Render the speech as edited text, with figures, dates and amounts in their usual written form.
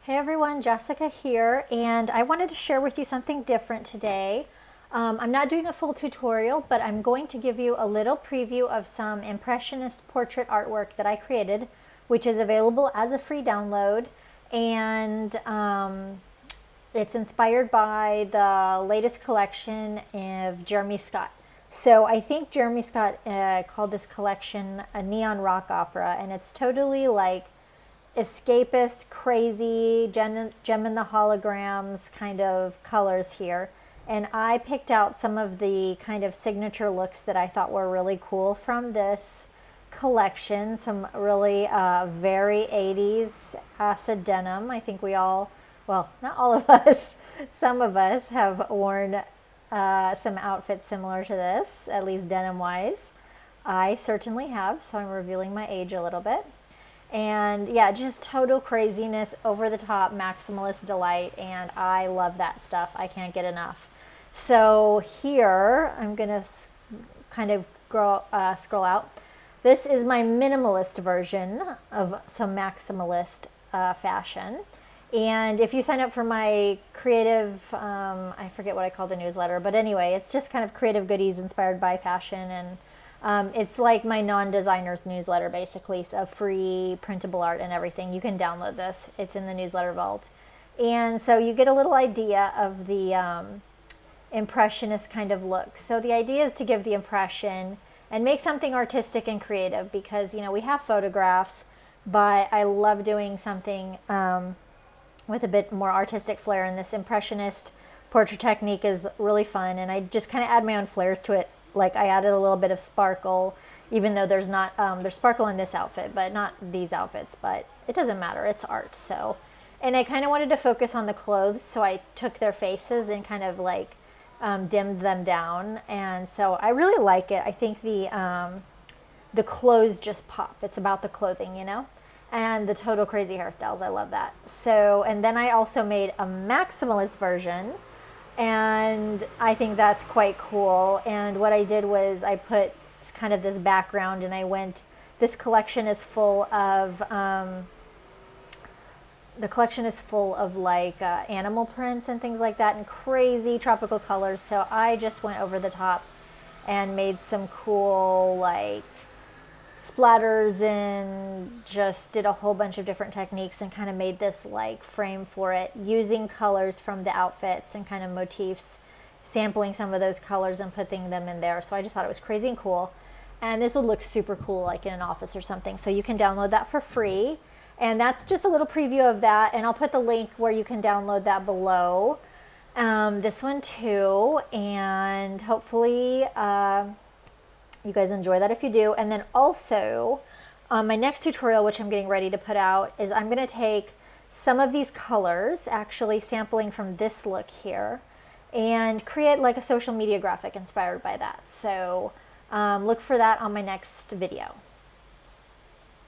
Hey everyone, Jessica here, and I wanted to share with you something different today. I'm not doing a full tutorial, but I'm going to give you a little preview of some Impressionist portrait artwork that I created, which is available as a free download, and it's inspired by the latest collection of Jeremy Scott. So I think Jeremy Scott called this collection a neon rock opera, and it's totally like escapist, crazy, gem in the holograms kind of colors here. And I picked out some of the kind of signature looks that I thought were really cool from this collection. Some really very 80s acid denim. I think we all, well, not all of us, some of us have worn some outfits similar to this, at least denim wise. I certainly have, so I'm revealing my age a little bit. And yeah, just total craziness, over the top, maximalist delight, and I love that stuff. I can't get enough. So here, I'm gonna kind of scroll out. This is my minimalist version of some maximalist fashion. And if you sign up for my creative, I forget what I call the newsletter, but anyway, it's just kind of creative goodies inspired by fashion, and it's like my non-designers newsletter, basically, so free printable art and everything. You can download this. It's in the newsletter vault. And so you get a little idea of the impressionist kind of look. So the idea is to give the impression and make something artistic and creative, because, you know, we have photographs, but I love doing something with a bit more artistic flair, and this impressionist portrait technique is really fun, and I just kind of add my own flares to it. Like, I added a little bit of sparkle, even though there's not, there's sparkle in this outfit, but not these outfits, but it doesn't matter, it's art. So, and I kind of wanted to focus on the clothes, so I took their faces and kind of like dimmed them down, and so I really like it. I think the clothes just pop. It's about the clothing, you know, and the total crazy hairstyles. I love that. So, and then I also made a maximalist version, and I think that's quite cool. And what I did was I put kind of this background, and I went, this collection is full of like animal prints and things like that, and crazy tropical colors. So I just went over the top and made some cool like splatters and just did a whole bunch of different techniques and kind of made this like frame for it, using colors from the outfits and kind of motifs, sampling some of those colors and putting them in there. So I just thought it was crazy and cool, and this would look super cool like in an office or something. So you can download that for free, and that's just a little preview of that, and I'll put the link where you can download that below, this one too, and hopefully you guys enjoy that if you do. And then also, my next tutorial, which I'm getting ready to put out, is I'm going to take some of these colors, actually sampling from this look here, and create like a social media graphic inspired by that. So look for that on my next video.